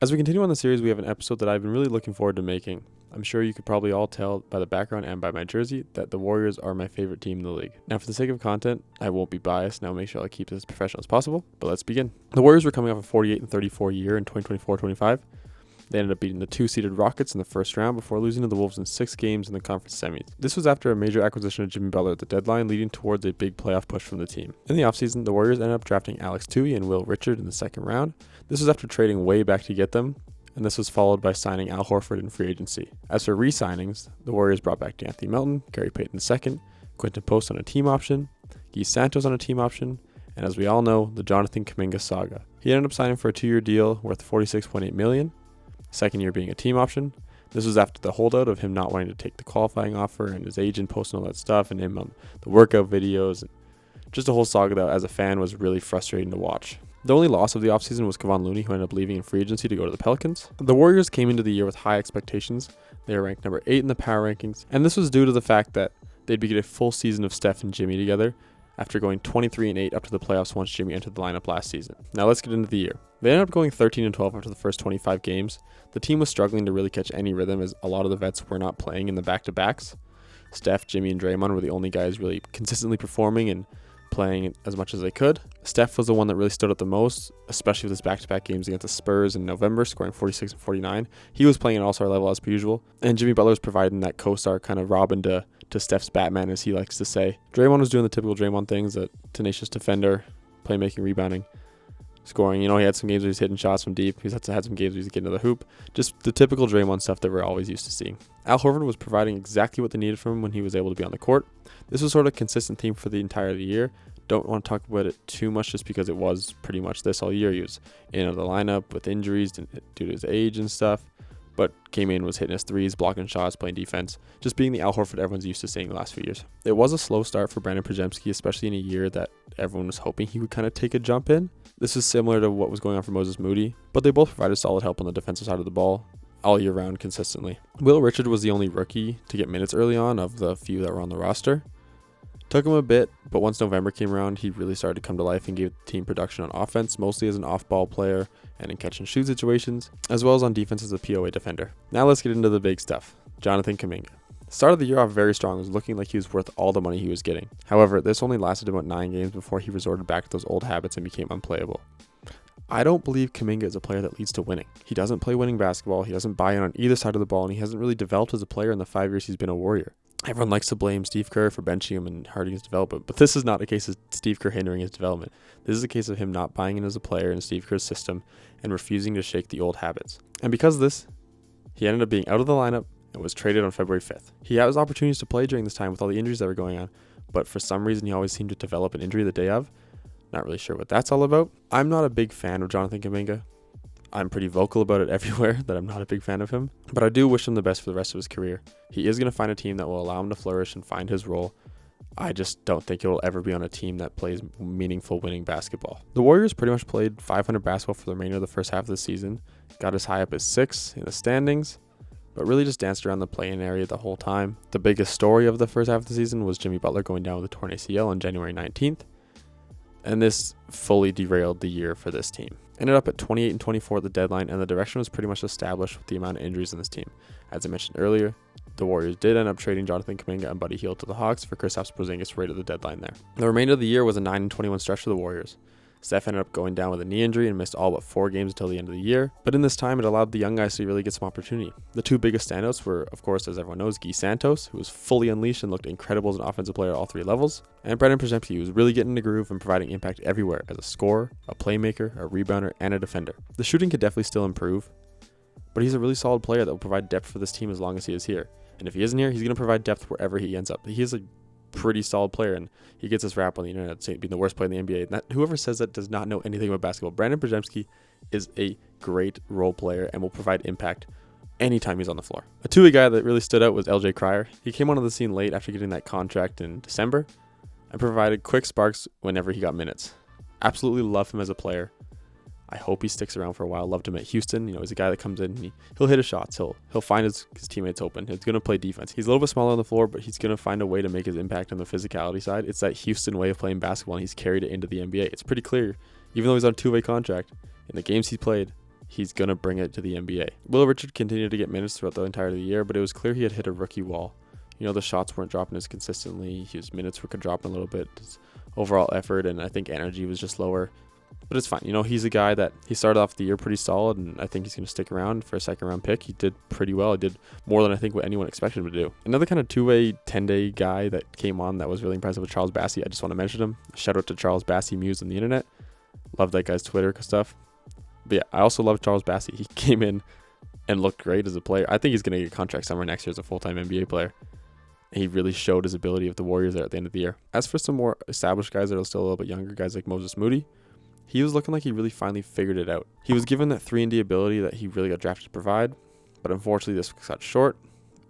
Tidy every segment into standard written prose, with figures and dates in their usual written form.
As we continue on the series, we have an episode that I've been really looking forward to making. I'm sure you could probably all tell by the background and by my jersey that the Warriors are my favorite team in the league. Now, for the sake of content, I won't be biased, and I'll make sure I keep this as professional as possible, but let's begin. The Warriors were coming off a 48-34 year in 2024-25. They ended up beating the 2-seeded Rockets in the first round before losing to the Wolves in 6 games in the conference semis. This was after a major acquisition of Jimmy Butler at the deadline, leading towards a big playoff push from the team. In the offseason, the Warriors ended up drafting Alex Tui and Will Richard in the second round. This was after trading way back to get them, and this was followed by signing Al Horford in free agency. As for re-signings, the Warriors brought back D'Anthony Melton, Gary Payton II, Quinton Post on a team option, Guy Santos on a team option, and as we all know, the Jonathan Kuminga saga. He ended up signing for a 2-year deal worth $46.8 million. Second year being a team option. This was after the holdout of him not wanting to take the qualifying offer and his agent posting all that stuff and him on the workout videos. And just a whole saga that as a fan was really frustrating to watch. The only loss of the offseason was Kevon Looney, who ended up leaving in free agency to go to the Pelicans. The Warriors came into the year with high expectations. They were ranked number 8 in the power rankings, and this was due to the fact that they'd be getting a full season of Steph and Jimmy together after going 23-8 up to the playoffs once Jimmy entered the lineup last season. Now let's get into the year. They ended up going 13-12 after the first 25 games. The team was struggling to really catch any rhythm as a lot of the vets were not playing in the back-to-backs. Steph, Jimmy, and Draymond were the only guys really consistently performing and playing as much as they could. Steph was the one that really stood out the most, especially with his back-to-back games against the Spurs in November, scoring 46 and 49. He was playing at all-star level as per usual, and Jimmy Butler was providing that co-star kind of Robin to Steph's Batman, as he likes to say. Draymond was doing the typical Draymond things, a tenacious defender, playmaking, rebounding, scoring. He had some games where he's hitting shots from deep. He's had some games where he's getting to the hoop. Just the typical Draymond stuff that we're always used to seeing. Al Horford was providing exactly what they needed from him when he was able to be on the court. This was sort of a consistent theme for the entire year. Don't want to talk about it too much just because it was pretty much this all year. He was in and out of the lineup with injuries due to his age and stuff, but came in, was hitting his threes, blocking shots, playing defense, just being the Al Horford everyone's used to seeing the last few years. It was a slow start for Brandon Podziemski, especially in a year that everyone was hoping he would kind of take a jump in. This is similar to what was going on for Moses Moody, but they both provided solid help on the defensive side of the ball all year round consistently. Will Richard was the only rookie to get minutes early on of the few that were on the roster. Took him a bit, but once November came around, he really started to come to life and gave the team production on offense, mostly as an off-ball player and in catch-and-shoot situations, as well as on defense as a POA defender. Now let's get into the big stuff. Jonathan Kuminga. Started the year off very strong, was looking like he was worth all the money he was getting. However, this only lasted about 9 games before he resorted back to those old habits and became unplayable. I don't believe Kuminga is a player that leads to winning. He doesn't play winning basketball, he doesn't buy in on either side of the ball, and he hasn't really developed as a player in the 5 years he's been a Warrior. Everyone likes to blame Steve Kerr for benching him and hurting his development, but this is not a case of Steve Kerr hindering his development. This is a case of him not buying in as a player in Steve Kerr's system and refusing to shake the old habits. And because of this, he ended up being out of the lineup and was traded on February 5th. He had his opportunities to play during this time with all the injuries that were going on, but for some reason he always seemed to develop an injury the day of. Not really sure what that's all about. I'm not a big fan of Jonathan Kuminga. I'm pretty vocal about it everywhere that I'm not a big fan of him, but I do wish him the best for the rest of his career. He is going to find a team that will allow him to flourish and find his role. I just don't think he'll ever be on a team that plays meaningful winning basketball. The Warriors pretty much played 500 basketball for the remainder of the first half of the season, got as high up as 6 in the standings, but really just danced around the play-in area the whole time. The biggest story of the first half of the season was Jimmy Butler going down with a torn ACL on January 19th, and this fully derailed the year for this team. Ended up at 28-24 at the deadline, and the direction was pretty much established with the amount of injuries in this team. As I mentioned earlier, the Warriors did end up trading Jonathan Kuminga and Buddy Hield to the Hawks for Kristaps Porzingis right at the deadline there. The remainder of the year was a 9-21 stretch for the Warriors. Steph ended up going down with a knee injury and missed all but 4 games until the end of the year, but in this time it allowed the young guys to really get some opportunity. The 2 biggest standouts were, of course, as everyone knows, Guy Santos, who was fully unleashed and looked incredible as an offensive player at all 3 levels, and Brandon Podziemski, who was really getting in the groove and providing impact everywhere as a scorer, a playmaker, a rebounder, and a defender. The shooting could definitely still improve, but he's a really solid player that will provide depth for this team as long as he is here. And if he isn't here, he's going to provide depth wherever he ends up. He is a pretty solid player, and he gets this rap on the internet saying being the worst player in the NBA. And that, whoever says that does not know anything about basketball. Brandon Podziemski is a great role player and will provide impact anytime he's on the floor. A two-way guy that really stood out was LJ Cryer. He came onto the scene late after getting that contract in December and provided quick sparks whenever he got minutes. Absolutely love him as a player. I hope he sticks around for a while. Loved him at Houston. He's a guy that comes in and he'll hit his shots. He'll find his teammates open. He's going to play defense. He's a little bit smaller on the floor, but he's going to find a way to make his impact on the physicality side. It's that Houston way of playing basketball, and he's carried it into the NBA. It's pretty clear, even though he's on a two-way contract, in the games he's played, he's going to bring it to the NBA. Will Richard continued to get minutes throughout the entirety of the year, but it was clear he had hit a rookie wall. You know, the shots weren't dropping as consistently. His minutes were dropping a little bit. His overall effort and I think energy was just lower. But it's fine. You know, he's a guy that he started off the year pretty solid, and I think he's going to stick around for a second-round pick. He did pretty well. He did more than I think what anyone expected him to do. Another kind of two-way 10-day guy that came on that was really impressive was Charles Bassey. I just want to mention him. Shout out to Charles Bassey Muse on the internet. Love that guy's Twitter stuff. But yeah, I also love Charles Bassey. He came in and looked great as a player. I think he's going to get a contract somewhere next year as a full-time NBA player. He really showed his ability with the Warriors there at the end of the year. As for some more established guys that are still a little bit younger, guys like Moses Moody, he was looking like he really finally figured it out. He was given that 3-and-D ability that he really got drafted to provide, but unfortunately this got short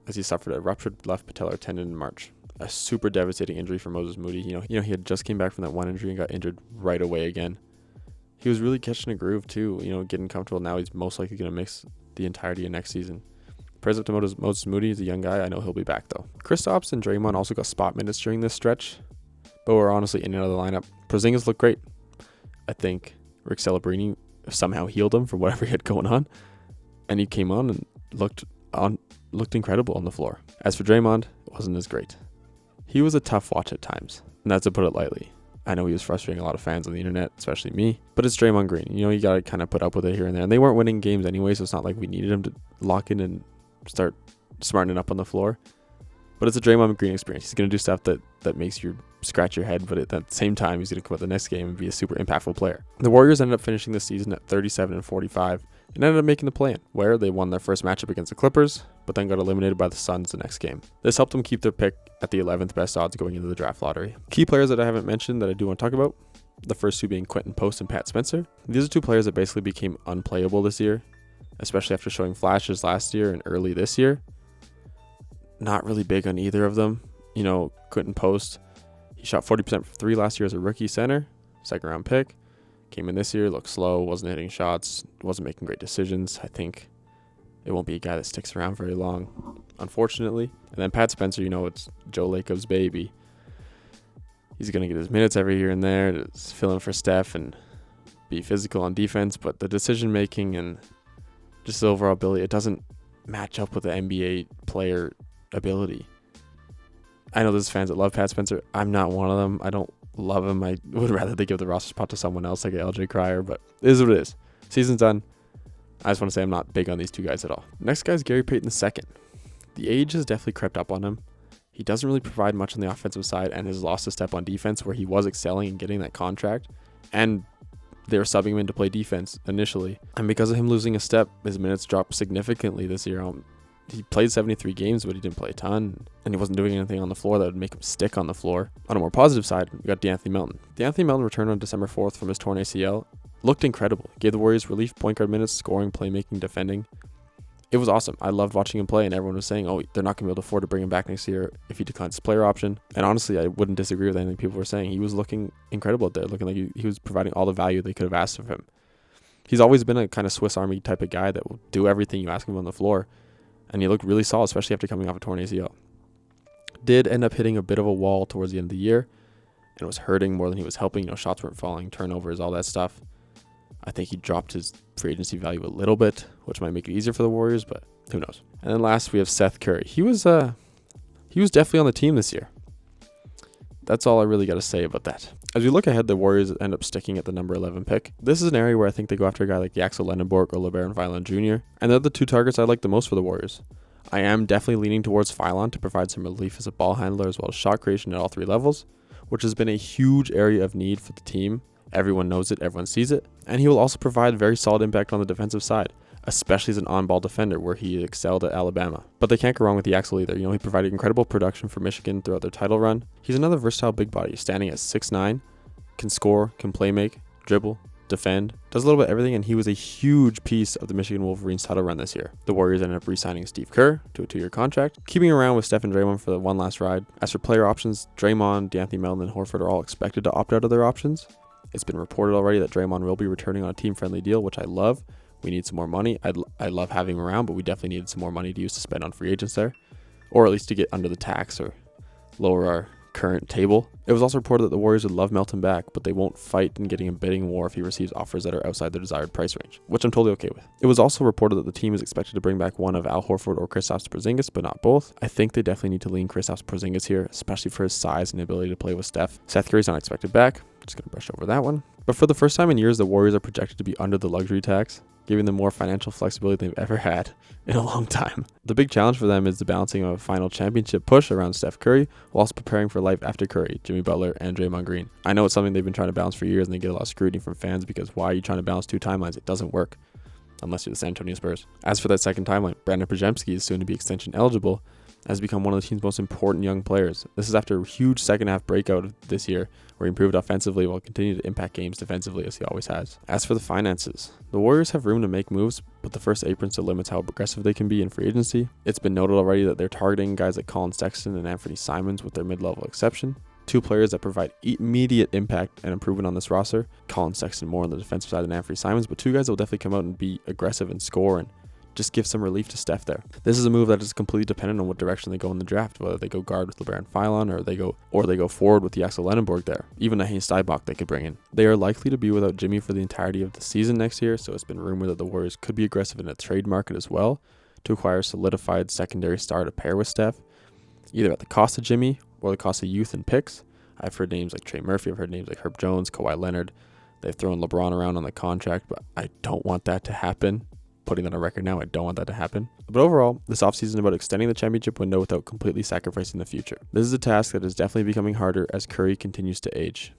as he suffered a ruptured left patellar tendon in March. A super devastating injury for Moses Moody. You know, he had just came back from that one injury and got injured right away again. He was really catching a groove too, you know, getting comfortable. Now he's most likely going to miss the entirety of next season. Praise up to Moses Moody. He's a young guy. I know he'll be back though. Kristaps and Draymond also got spot minutes during this stretch, but were honestly in and out of the lineup. Porzingis looked great. I think Rick Celebrini somehow healed him from whatever he had going on, and he came on and looked incredible on the floor. As for Draymond, it wasn't as great. He was a tough watch at times, and that's to put it lightly. I know he was frustrating a lot of fans on the internet, especially me, but it's Draymond Green. You know, you got to kind of put up with it here and there, and they weren't winning games anyway, so it's not like we needed him to lock in and start smartening up on the floor. But it's a Draymond Green experience. He's going to do stuff that makes you scratch your head, but at the same time, he's going to come out the next game and be a super impactful player. The Warriors ended up finishing the season at 37-45 and ended up making the play-in, where they won their first matchup against the Clippers, but then got eliminated by the Suns the next game. This helped them keep their pick at the 11th best odds going into the draft lottery. Key players that I haven't mentioned that I do want to talk about, the first two being Quentin Post and Pat Spencer. These are two players that basically became unplayable this year, especially after showing flashes last year and early this year. Not really big on either of them. You know, Quentin Post, he shot 40% from 3 last year as a rookie center, second round pick. Came in this year, looked slow, wasn't hitting shots, wasn't making great decisions. I think it won't be a guy that sticks around very long, unfortunately. And then Pat Spencer, you know, it's Joe Lacob's baby. He's going to get his minutes every here and there to fill in for Steph and be physical on defense, but the decision making and just the overall ability, it doesn't match up with the NBA player ability. I know there's fans that love Pat Spencer. I'm not one of them. I don't love him. I would rather they give the roster spot to someone else like LJ Cryer, but it is what it is. Season's done. I just want to say I'm not big on these two guys at all. Next guy is Gary Payton II. The age has definitely crept up on him. He doesn't really provide much on the offensive side and has lost a step on defense where he was excelling and getting that contract, and they were subbing him in to play defense initially. And because of him losing a step, his minutes dropped significantly this year. He played 73 games, but he didn't play a ton, and he wasn't doing anything on the floor that would make him stick on the floor. On a more positive side, we got De'Anthony Melton. De'Anthony Melton returned on December 4th from his torn ACL. Looked incredible. Gave the Warriors relief point guard minutes, scoring, playmaking, defending. It was awesome. I loved watching him play, and everyone was saying, oh, they're not going to be able to afford to bring him back next year if he declines his player option. And honestly, I wouldn't disagree with anything people were saying. He was looking incredible out there, looking like he was providing all the value they could have asked of him. He's always been a kind of Swiss Army type of guy that will do everything you ask him on the floor. And he looked really solid, especially after coming off a torn ACL. Did end up hitting a bit of a wall towards the end of the year, and it was hurting more than he was helping. You know, shots weren't falling, turnovers, all that stuff. I think he dropped his free agency value a little bit, which might make it easier for the Warriors, but who knows. And then last, we have Seth Curry. He was definitely on the team this year. That's all I really got to say about that. As we look ahead, the Warriors end up sticking at the number 11 pick. This is an area where I think they go after a guy like Yaxel Lendenborg or LeBaron Philon Jr., and they're the two targets I like the most for the Warriors. I am definitely leaning towards Philon to provide some relief as a ball handler as well as shot creation at all three levels, which has been a huge area of need for the team. Everyone knows it, everyone sees it, and he will also provide very solid impact on the defensive side, especially as an on-ball defender where he excelled at Alabama. But they can't go wrong with Yaxel either. You know, he provided incredible production for Michigan throughout their title run. He's another versatile big body, standing at 6'9", can score, can play make, dribble, defend, does a little bit of everything, and he was a huge piece of the Michigan Wolverines title run this year. The Warriors ended up re-signing Steve Kerr to a 2-year contract, keeping around with Steph and Draymond for the one last ride. As for player options, Draymond, De'Anthony Melton, and Horford are all expected to opt out of their options. It's been reported already that Draymond will be returning on a team-friendly deal, which I love. We need some more money. I love having him around, but we definitely needed some more money to use to spend on free agents there, or at least to get under the tax or lower our current table. It was also reported that the Warriors would love Melton back, but they won't fight in getting a bidding war if he receives offers that are outside their desired price range, which I'm totally okay with. It was also reported that the team is expected to bring back one of Al Horford or Kristaps Porzingis, but not both. I think they definitely need to lean Kristaps Porzingis here, especially for his size and ability to play with Steph. Seth Curry's not expected back. Just going to brush over that one. But for the first time in years, the Warriors are projected to be under the luxury tax, giving them more financial flexibility they've ever had in a long time. The big challenge for them is the balancing of a final championship push around Steph Curry, while also preparing for life after Curry, Jimmy Butler, and Draymond Green. I know it's something they've been trying to balance for years, and they get a lot of scrutiny from fans because why are you trying to balance two timelines? It doesn't work unless you're the San Antonio Spurs. As for that second timeline, Brandon Podziemski is soon to be extension eligible, has become one of the team's most important young players. This is after a huge second half breakout this year where he improved offensively while continuing to impact games defensively as he always has. As for the finances, the Warriors have room to make moves, but the first apron still limits how aggressive they can be in free agency. It's been noted already that they're targeting guys like Colin Sexton and Anthony Simons with their mid-level exception. Two players that provide immediate impact and improvement on this roster. Colin Sexton more on the defensive side than Anthony Simons, but two guys that will definitely come out and be aggressive and score and just give some relief to Steph there. This is a move that is completely dependent on what direction they go in the draft, whether they go guard with LeBaron Philon or they go forward with Axel Lenenborg there. Even a Haynes Steinbach they could bring in. They are likely to be without Jimmy for the entirety of the season next year, so it's been rumored that the Warriors could be aggressive in a trade market as well to acquire a solidified secondary star to pair with Steph, either at the cost of Jimmy or the cost of youth and picks. I've heard names like Trey Murphy, I've heard names like Herb Jones, Kawhi Leonard. They've thrown LeBron around on the contract, but I don't want that to happen. Putting that on record now, I don't want that to happen. But overall, this offseason is about extending the championship window without completely sacrificing the future. This is a task that is definitely becoming harder as Curry continues to age.